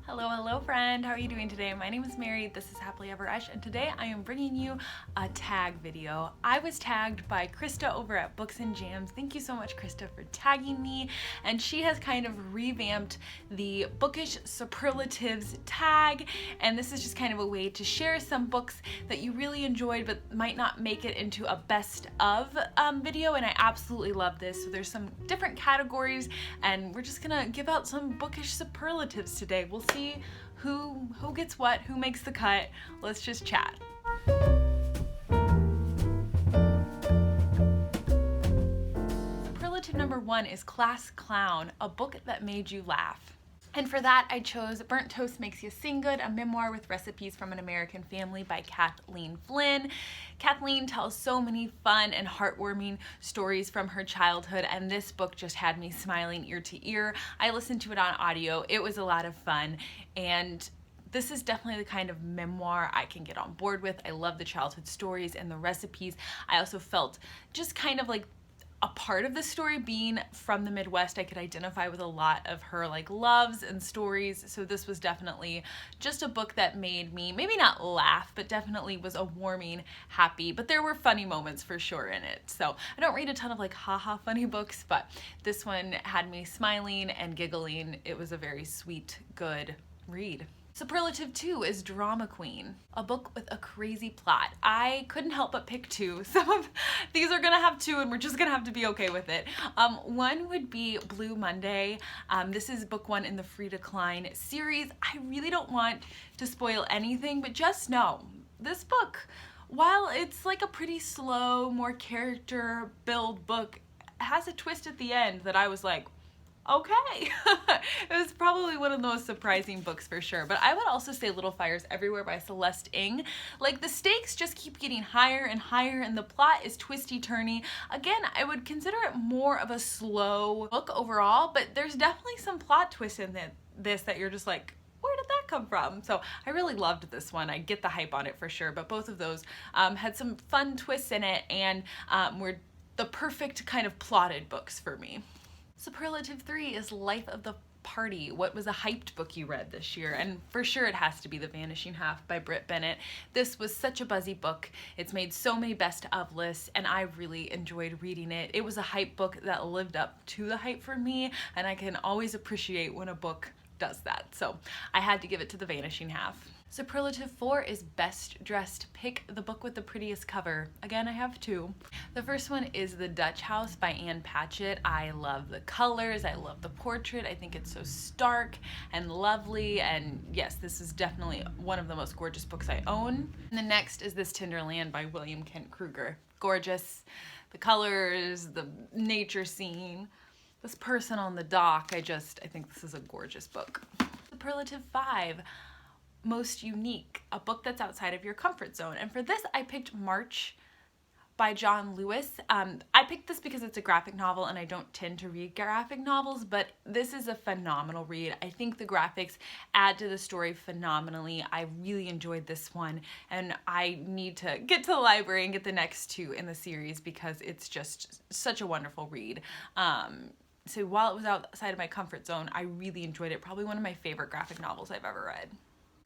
Hello, hello friend. How are you doing today? My name is Mary. This is Happilyeveresch, and today I am bringing you a tag video. I was tagged by Krista over at Books and Jams. Thank you so much, Krista, for tagging me. And she has kind of revamped the bookish superlatives tag. And this is just kind of a way to share some books that you really enjoyed but might not make it into a best of video. And I absolutely love this. So there's some different categories, and we're just gonna give out some bookish superlatives today. We'll see who gets what, who makes the cut. Let's just chat. Superlative number 1 is Class Clown, a book that made you laugh. And for that, I chose Burnt Toast Makes You Sing Good, a memoir with recipes from an American family by Kathleen Flynn. Kathleen tells so many fun and heartwarming stories from her childhood, and this book just had me smiling ear to ear. I listened to it on audio. It was a lot of fun, and this is definitely the kind of memoir I can get on board with. I love the childhood stories and the recipes. I also felt just kind of like a part of the story being from the Midwest. I could identify with a lot of her loves and stories. So this was definitely just a book that made me maybe not laugh, but definitely was a warming, happy, but there were funny moments for sure in it. So I don't read a ton of haha funny books, but this one had me smiling and giggling. It was a very sweet, good read. Superlative 2 is Drama Queen, a book with a crazy plot. I couldn't help but pick two. Some of these are gonna have two and we're just gonna have to be okay with it. One would be Blue Monday. This is book 1 in the Free Decline series. I really don't want to spoil anything, but just know this book, while it's like a pretty slow, more character build book, has a twist at the end that I was like, okay. It was probably one of the most surprising books for sure. But I would also say Little Fires Everywhere by Celeste Ng. The stakes just keep getting higher and higher, and the plot is twisty-turny. Again, I would consider it more of a slow book overall, but there's definitely some plot twists in this that you're just like, where did that come from? So I really loved this one. I get the hype on it for sure, but both of those had some fun twists in it and were the perfect kind of plotted books for me. Superlative 3 is Life of the Party. What was a hyped book you read this year? And for sure it has to be The Vanishing Half by Britt Bennett. This was such a buzzy book. It's made so many best of lists, and I really enjoyed reading it. It was a hype book that lived up to the hype for me, and I can always appreciate when a book does that. So I had to give it to The Vanishing Half. Superlative 4 is Best Dressed. Pick the book with the prettiest cover. Again, I have two. The first one is The Dutch House by Ann Patchett. I love the colors, I love the portrait. I think it's so stark and lovely, and yes, this is definitely one of the most gorgeous books I own. And the next is This Tender Land by William Kent Kruger. Gorgeous. The colors, the nature scene, this person on the dock. I think this is a gorgeous book. Superlative 5. Most Unique, a book that's outside of your comfort zone. And for this, I picked March by John Lewis. I picked this because it's a graphic novel and I don't tend to read graphic novels, but this is a phenomenal read. I think the graphics add to the story phenomenally. I really enjoyed this one, and I need to get to the library and get the next two in the series because it's just such a wonderful read. So while it was outside of my comfort zone, I really enjoyed it. Probably one of my favorite graphic novels I've ever read.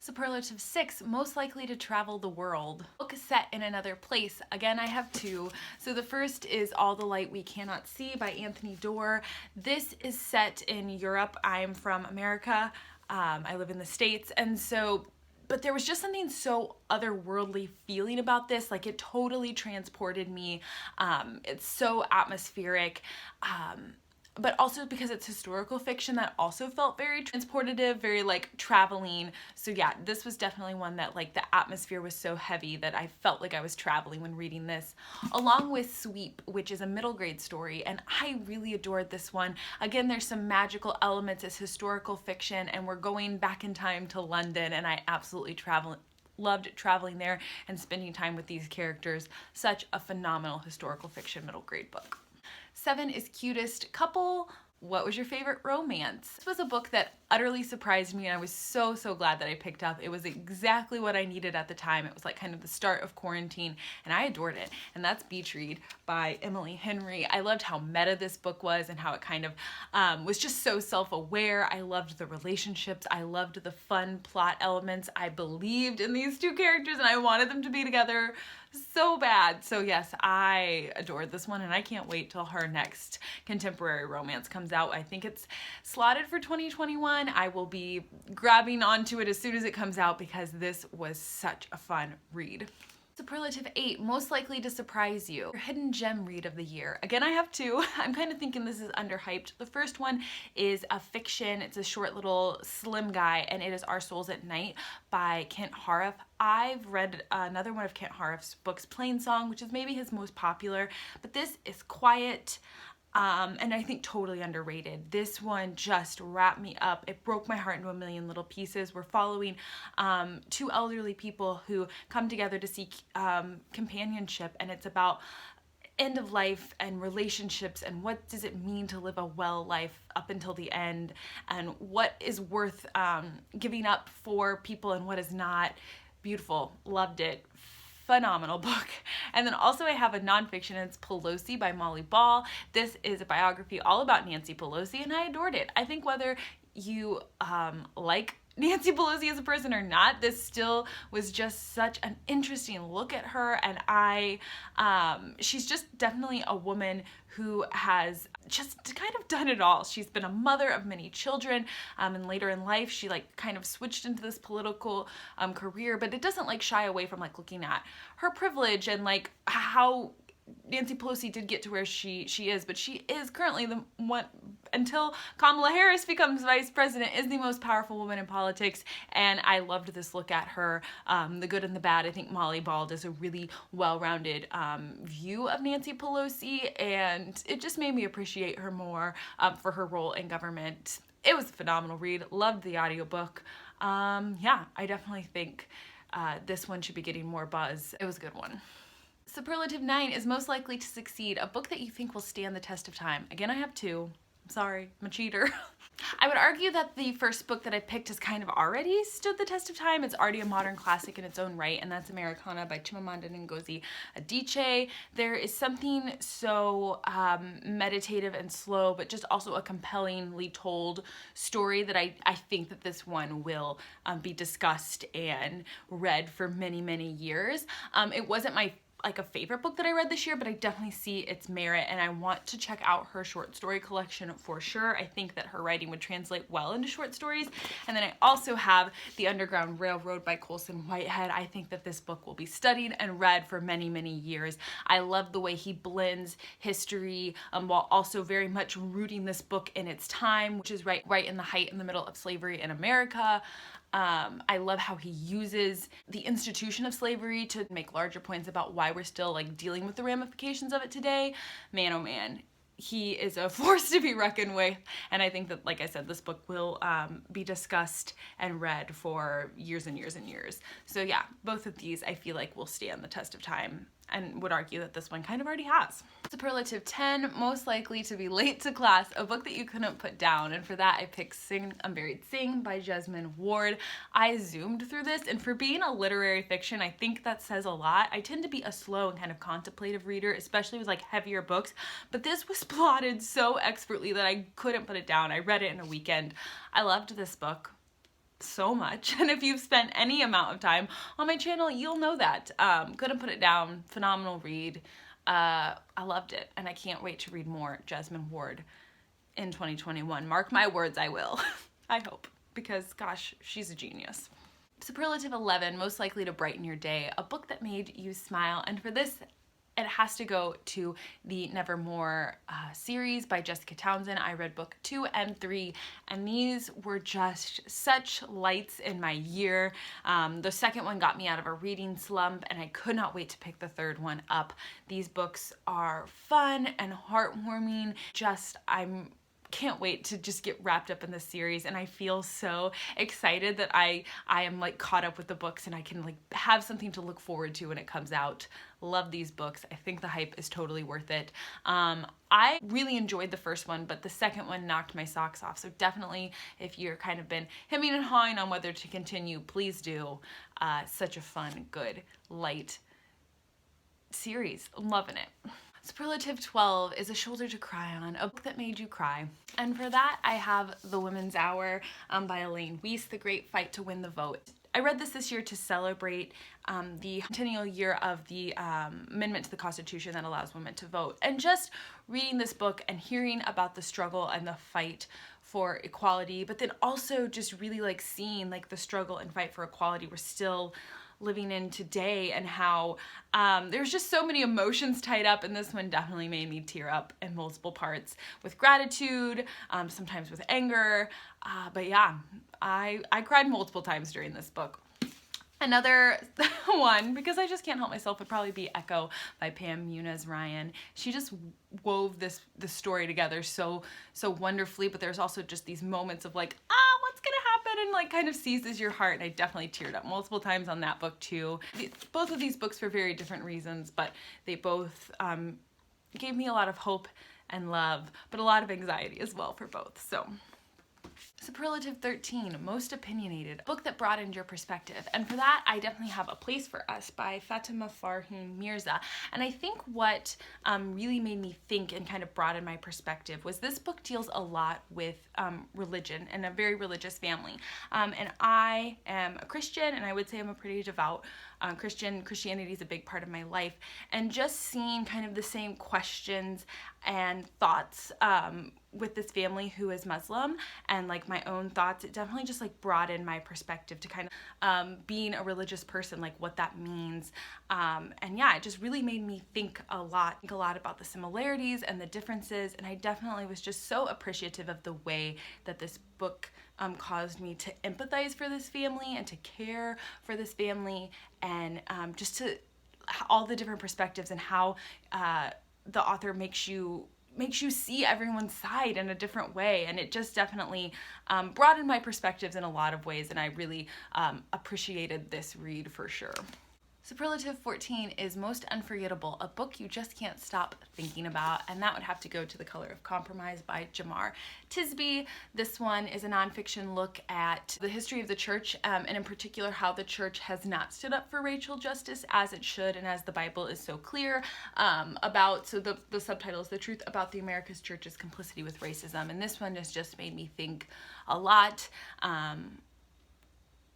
Superlative 6, Most Likely to Travel the World. Book set in another place. Again, I have two. So the first is All the Light We Cannot See by Anthony Doerr. This is set in Europe. I'm from America. I live in the States, and so but there was just something so otherworldly feeling about this. It totally transported me. It's so atmospheric. But also because it's historical fiction, that also felt very transportative, very traveling. So yeah, this was definitely one that the atmosphere was so heavy that I felt like I was traveling when reading this. Along with Sweep, which is a middle grade story, and I really adored this one. Again, there's some magical elements as historical fiction, and we're going back in time to London, and I absolutely loved traveling there and spending time with these characters. Such a phenomenal historical fiction middle grade book. 7 is Cutest Couple. What was your favorite romance? This was a book that utterly surprised me, and I was so glad that I picked up. It was exactly what I needed at the time. It was like kind of the start of quarantine, and I adored it. And that's Beach Read by Emily Henry. I loved how meta this book was and how it kind of was just so self-aware. I loved the relationships. I loved the fun plot elements. I believed in these two characters and I wanted them to be together so bad. So yes, I adored this one, and I can't wait till her next contemporary romance comes out. I think it's slotted for 2021. I will be grabbing onto it as soon as it comes out because this was such a fun read. Superlative 8, most likely to surprise you. Your hidden gem read of the year. Again, I have two. I'm kind of thinking this is underhyped. The first one is a fiction. It's a short little slim guy, and it is Our Souls at Night by Kent Haruf. I've read another one of Kent Haruf's books, Plain Song, which is maybe his most popular, but this is quiet. And I think totally underrated. This one just wrapped me up. It broke my heart into a million little pieces. We're following two elderly people who come together to seek companionship, and it's about end of life and relationships and what does it mean to live a well life up until the end, and what is worth giving up for people and what is not. Beautiful. Loved it. Phenomenal book. And then also I have a nonfiction, and it's Pelosi by Molly Ball. This is a biography all about Nancy Pelosi, and I adored it. I think whether you like Nancy Pelosi as a person or not, this still was just such an interesting look at her, and she's just definitely a woman who has just kind of done it all. She's been a mother of many children, and later in life she like kind of switched into this political career, but it doesn't like shy away from like looking at her privilege and like how Nancy Pelosi did get to where she is, but she is currently the one, until Kamala Harris becomes vice president, is the most powerful woman in politics, and I loved this look at her, the good and the bad. I think Molly Ball does a really well-rounded view of Nancy Pelosi, and it just made me appreciate her more for her role in government. It was a phenomenal read. Loved the audiobook. Yeah, I definitely think this one should be getting more buzz. It was a good one. Superlative 9 is most likely to succeed, a book that you think will stand the test of time. Again, I have two. I'm sorry, I'm a cheater. I would argue that the first book that I picked has kind of already stood the test of time. It's already a modern classic in its own right, and that's Americana by Chimamanda Ngozi Adichie. There is something so meditative and slow, but just also a compellingly told story that I think that this one will be discussed and read for many, many years. It wasn't my a favorite book that I read this year, but I definitely see its merit, and I want to check out her short story collection for sure. I think that her writing would translate well into short stories. And then I also have The Underground Railroad by Colson Whitehead. I think that this book will be studied and read for many, many years. I love the way he blends history while also very much rooting this book in its time, which is right in the height in the middle of slavery in America. I love how he uses the institution of slavery to make larger points about why we're still like dealing with the ramifications of it today. Man, oh man, he is a force to be reckoned with, and I think that, like I said, this book will be discussed and read for years and years and years. So yeah, both of these I feel like will stand the test of time, and would argue that this one kind of already has. Superlative 10, most likely to be late to class, a book that you couldn't put down, and for that I picked Sing Unburied Sing by Jesmyn Ward. I zoomed through this, and for being a literary fiction, I think that says a lot. I tend to be a slow and kind of contemplative reader, especially with like heavier books, but this was plotted so expertly that I couldn't put it down. I read it in a weekend. I loved this book so much, and if you've spent any amount of time on my channel, you'll know that. Couldn't put it down. Phenomenal read. I loved it, and I can't wait to read more Jesmyn Ward in 2021. Mark my words, I will. I hope, because gosh, she's a genius. Superlative 11, most likely to brighten your day, a book that made you smile, and for this it has to go to the Nevermore series by Jessica Townsend. I read book 2 and 3, and these were just such lights in my year. The second one got me out of a reading slump, and I could not wait to pick the third one up. These books are fun and heartwarming. I'm can't wait to just get wrapped up in this series, and I feel so excited that I am like caught up with the books and I can like have something to look forward to when it comes out. Love these books. I think the hype is totally worth it. I really enjoyed the first one, but the second one knocked my socks off. So definitely, if you're kind of been hemming and hawing on whether to continue, please do. Such a fun, good, light series. I'm loving it. Superlative 12 is a shoulder to cry on, a book that made you cry. And for that, I have The Women's Hour by Elaine Weiss, The Great Fight to Win the Vote. I read this year to celebrate the centennial year of the amendment to the Constitution that allows women to vote. And just reading this book and hearing about the struggle and the fight for equality, but then also just really like seeing like the struggle and fight for equality we're still living in today, and how there's just so many emotions tied up, and this one definitely made me tear up in multiple parts, with gratitude, sometimes with anger, but yeah, I cried multiple times during this book. Another one, because I just can't help myself, would probably be Echo by Pam Muniz Ryan. She just wove this story together so wonderfully, but there's also just these moments of like, what's gonna happen, and like kind of seizes your heart, and I definitely teared up multiple times on that book too. Both of these books for very different reasons, but they both gave me a lot of hope and love, but a lot of anxiety as well for both. So Superlative 13, Most Opinionated, a book that broadened your perspective. And for that, I definitely have A Place for Us by Fatima Farhoon Mirza. And I think what really made me think and kind of broaden my perspective was this book deals a lot with religion and a very religious family. And I am a Christian, and I would say I'm a pretty devout Christian. Christianity is a big part of my life. And just seeing kind of the same questions and thoughts with this family who is Muslim, and like my own thoughts, it definitely just like broadened my perspective to kind of being a religious person, like what that means. And yeah, it just really made me think a lot about the similarities and the differences, and I definitely was just so appreciative of the way that this book caused me to empathize for this family and to care for this family, and just to all the different perspectives and how the author makes you see everyone's side in a different way. And it just definitely broadened my perspectives in a lot of ways, and I really appreciated this read for sure. Superlative 14 is Most Unforgettable, a book you just can't stop thinking about, and that would have to go to The Color of Compromise by Jemar Tisby. This one is a nonfiction look at the history of the church, and in particular how the church has not stood up for racial justice as it should, and as the Bible is so clear about. So the subtitle is The Truth About the America's Church's Complicity with Racism, and this one has just made me think a lot.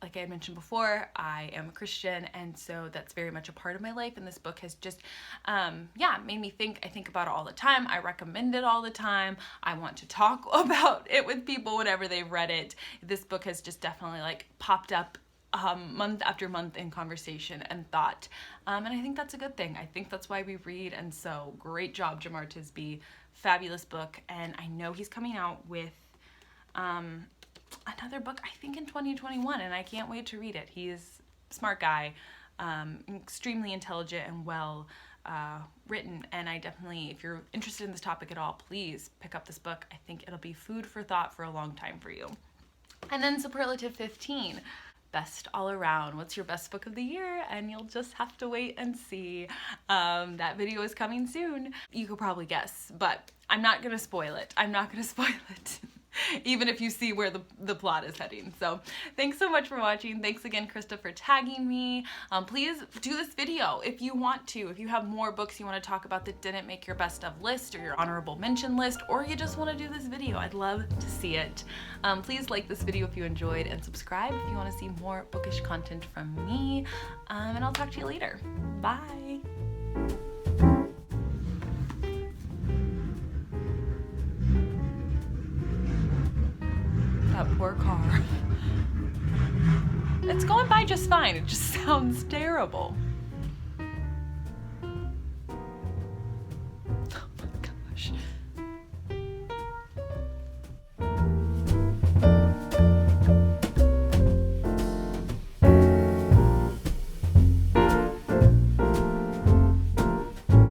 Like I had mentioned before, I am a Christian, and so that's very much a part of my life, and this book has just, made me think. I think about it all the time. I recommend it all the time. I want to talk about it with people whenever they've read it. This book has just definitely like popped up month after month in conversation and thought, and I think that's a good thing. I think that's why we read, and so great job, Jemar Tisby. Fabulous book, and I know he's coming out with another book, I think in 2021, and I can't wait to read it. He's a smart guy, extremely intelligent and well written, and I definitely, if you're interested in this topic at all, please pick up this book. I think it'll be food for thought for a long time for you. And then Superlative 15, Best All Around. What's your best book of the year? And you'll just have to wait and see. That video is coming soon. You could probably guess, but I'm not gonna spoil it. Even if you see where the plot is heading. So thanks so much for watching. Thanks again, Krista, for tagging me. Please do this video if you want to. If you have more books you want to talk about that didn't make your best of list or your honorable mention list, or you just want to do this video, I'd love to see it. Please like this video if you enjoyed, and subscribe if you want to see more bookish content from me. And I'll talk to you later. Bye. That poor car. It's going by just fine. It just sounds terrible. Oh my gosh.